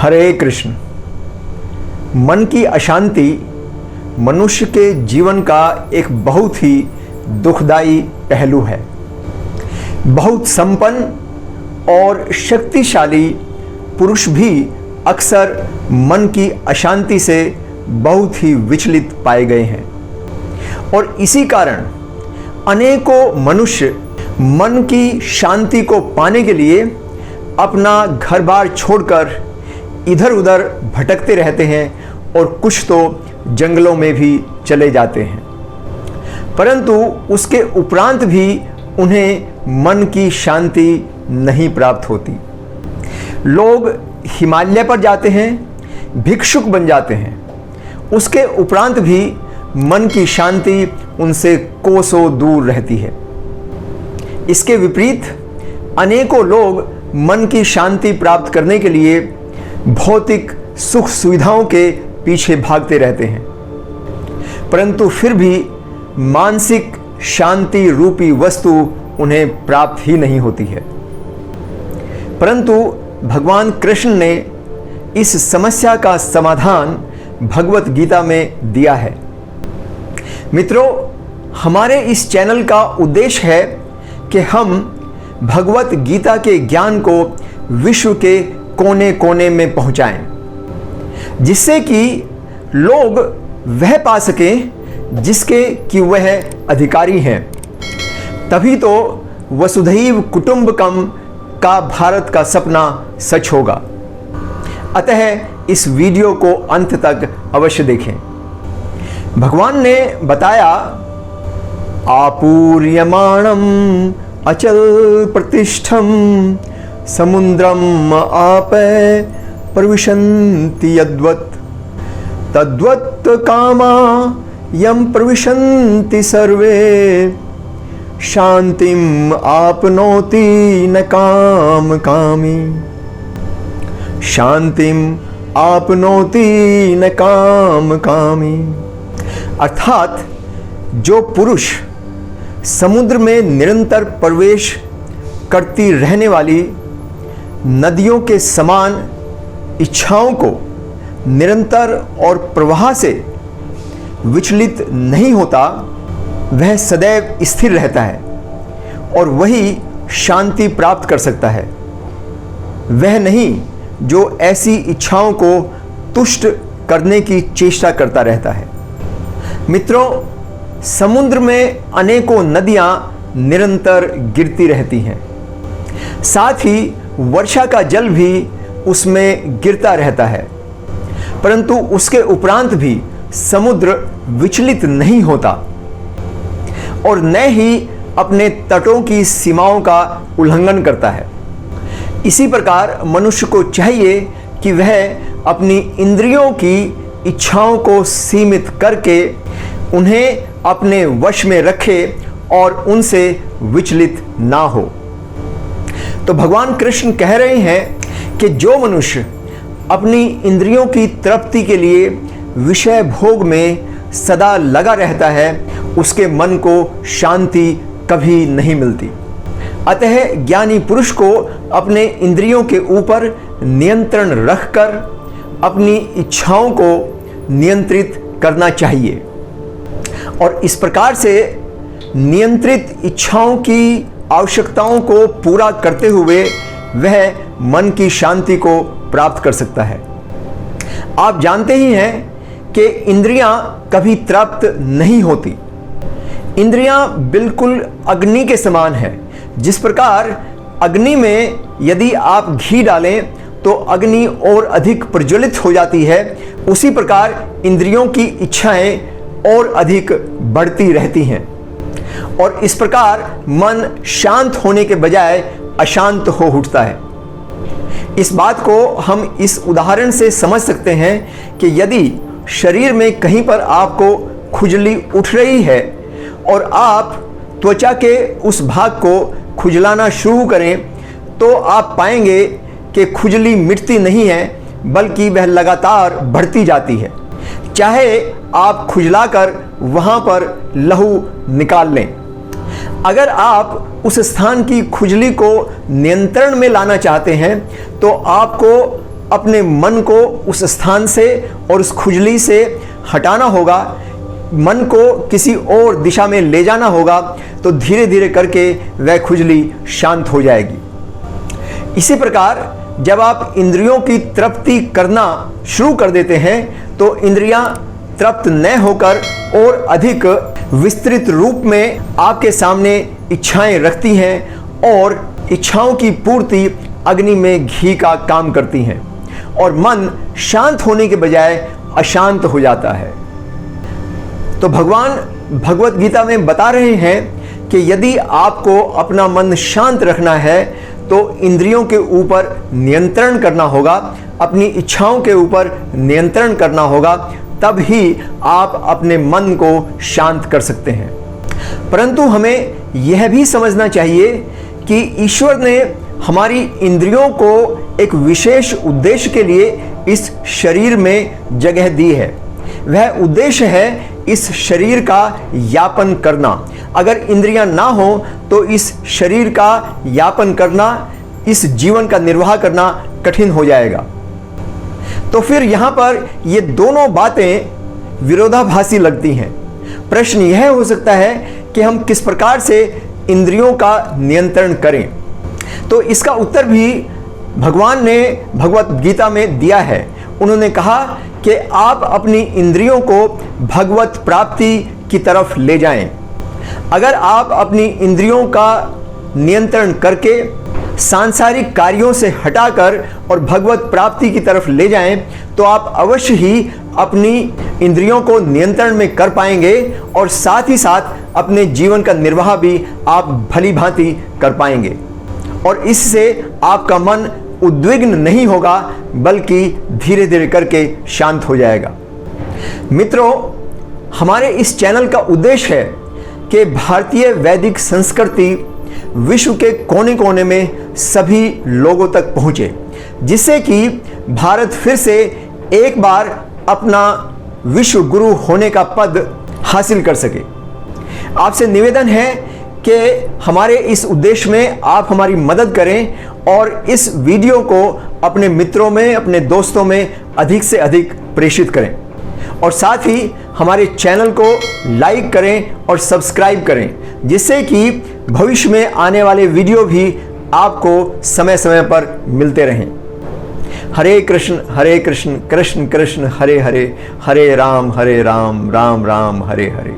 हरे कृष्ण। मन की अशांति मनुष्य के जीवन का एक बहुत ही दुखदाई पहलू है। बहुत संपन्न और शक्तिशाली पुरुष भी अक्सर मन की अशांति से बहुत ही विचलित पाए गए हैं और इसी कारण अनेकों मनुष्य मन की शांति को पाने के लिए अपना घर बार छोड़कर इधर उधर भटकते रहते हैं और कुछ तो जंगलों में भी चले जाते हैं, परंतु उसके उपरांत भी उन्हें मन की शांति नहीं प्राप्त होती। लोग हिमालय पर जाते हैं, भिक्षुक बन जाते हैं, उसके उपरांत भी मन की शांति उनसे कोसों दूर रहती है। इसके विपरीत अनेकों लोग मन की शांति प्राप्त करने के लिए भौतिक सुख सुविधाओं के पीछे भागते रहते हैं, परंतु फिर भी मानसिक शांति रूपी वस्तु उन्हें प्राप्त ही नहीं होती है। परंतु भगवान कृष्ण ने इस समस्या का समाधान भगवत गीता में दिया है। मित्रों, हमारे इस चैनल का उद्देश्य है कि हम भगवत गीता के ज्ञान को विश्व के कोने कोने में पहुंचाएं, जिससे कि लोग वह पा सकें जिसके कि वह अधिकारी हैं। तभी तो वसुधैव कुटुंबकम का भारत का सपना सच होगा। अतः इस वीडियो को अंत तक अवश्य देखें। भगवान ने बताया, आपूर्यमाणम अचल प्रतिष्ठम समुद्रम आप प्रविशन्ति यद्वत् तद्वत् कामा यम प्रविशन्ति सर्वे शांतिम आपनोति न काम कामी शांतिम आपनोति न काम कामी। अर्थात जो पुरुष समुद्र में निरंतर प्रवेश करती रहने वाली नदियों के समान इच्छाओं को निरंतर और प्रवाह से विचलित नहीं होता, वह सदैव स्थिर रहता है और वही शांति प्राप्त कर सकता है। वह नहीं जो ऐसी इच्छाओं को तुष्ट करने की चेष्टा करता रहता है। मित्रों, समुद्र में अनेकों नदियां निरंतर गिरती रहती हैं, साथ ही वर्षा का जल भी उसमें गिरता रहता है, परंतु उसके उपरांत भी समुद्र विचलित नहीं होता और न ही अपने तटों की सीमाओं का उल्लंघन करता है। इसी प्रकार मनुष्य को चाहिए कि वह अपनी इंद्रियों की इच्छाओं को सीमित करके उन्हें अपने वश में रखे और उनसे विचलित ना हो। तो भगवान कृष्ण कह रहे हैं कि जो मनुष्य अपनी इंद्रियों की तृप्ति के लिए विषय भोग में सदा लगा रहता है, उसके मन को शांति कभी नहीं मिलती। अतः ज्ञानी पुरुष को अपने इंद्रियों के ऊपर नियंत्रण रखकर अपनी इच्छाओं को नियंत्रित करना चाहिए और इस प्रकार से नियंत्रित इच्छाओं की आवश्यकताओं को पूरा करते हुए वह मन की शांति को प्राप्त कर सकता है। आप जानते ही हैं कि इंद्रियां कभी तृप्त नहीं होती। इंद्रियां बिल्कुल अग्नि के समान है। जिस प्रकार अग्नि में यदि आप घी डालें तो अग्नि और अधिक प्रज्वलित हो जाती है, उसी प्रकार इंद्रियों की इच्छाएं और अधिक बढ़ती रहती हैं और इस प्रकार मन शांत होने के बजाय अशांत हो उठता है। इस बात को हम इस उदाहरण से समझ सकते हैं कि यदि शरीर में कहीं पर आपको खुजली उठ रही है और आप त्वचा के उस भाग को खुजलाना शुरू करें, तो आप पाएंगे कि खुजली मिटती नहीं है, बल्कि वह लगातार बढ़ती जाती है। चाहे आप खुजलाकर वहां पर लहू निकाल लें, अगर आप उस स्थान की खुजली को नियंत्रण में लाना चाहते हैं तो आपको अपने मन को उस स्थान से और उस खुजली से हटाना होगा, मन को किसी और दिशा में ले जाना होगा, तो धीरे धीरे करके वह खुजली शांत हो जाएगी। इसी प्रकार जब आप इंद्रियों की तृप्ति करना शुरू कर देते हैं तो इंद्रियां तृप्त न होकर और अधिक विस्तृत रूप में आपके सामने इच्छाएं रखती हैं और इच्छाओं की पूर्ति अग्नि में घी का काम करती हैं और मन शांत होने के बजाय अशांत हो जाता है। तो भगवान भगवत गीता में बता रहे हैं कि यदि आपको अपना मन शांत रखना है तो इंद्रियों के ऊपर नियंत्रण करना होगा, अपनी इच्छाओं के ऊपर नियंत्रण करना होगा, तब ही आप अपने मन को शांत कर सकते हैं। परंतु हमें यह भी समझना चाहिए कि ईश्वर ने हमारी इंद्रियों को एक विशेष उद्देश्य के लिए इस शरीर में जगह दी है। वह उद्देश्य है इस शरीर का यापन करना। अगर इंद्रियां ना हो तो इस शरीर का यापन करना, इस जीवन का निर्वाह करना कठिन हो जाएगा। तो फिर यहाँ पर ये दोनों बातें विरोधाभासी लगती हैं। प्रश्न यह हो सकता है कि हम किस प्रकार से इंद्रियों का नियंत्रण करें। तो इसका उत्तर भी भगवान ने भगवत गीता में दिया है। उन्होंने कहा कि आप अपनी इंद्रियों को भगवत प्राप्ति की तरफ ले जाएं। अगर आप अपनी इंद्रियों का नियंत्रण करके सांसारिक कार्यों से हटाकर और भगवत प्राप्ति की तरफ ले जाएं तो आप अवश्य ही अपनी इंद्रियों को नियंत्रण में कर पाएंगे और साथ ही साथ अपने जीवन का निर्वाह भी आप भली भांति कर पाएंगे और इससे आपका मन उद्विग्न नहीं होगा बल्कि धीरे धीरे करके शांत हो जाएगा। मित्रों, हमारे इस चैनल का उद्देश्य है कि भारतीय वैदिक संस्कृति विश्व के कोने कोने में सभी लोगों तक पहुंचे, जिससे कि भारत फिर से एक बार अपना विश्व गुरु होने का पद हासिल कर सके। आपसे निवेदन है कि हमारे इस उद्देश्य में आप हमारी मदद करें और इस वीडियो को अपने मित्रों में, अपने दोस्तों में अधिक से अधिक प्रेषित करें और साथ ही हमारे चैनल को लाइक करें और सब्सक्राइब करें, जिससे कि भविष्य में आने वाले वीडियो भी आपको समय समय पर मिलते रहें। हरे कृष्ण कृष्ण कृष्ण हरे हरे, हरे राम राम राम हरे हरे।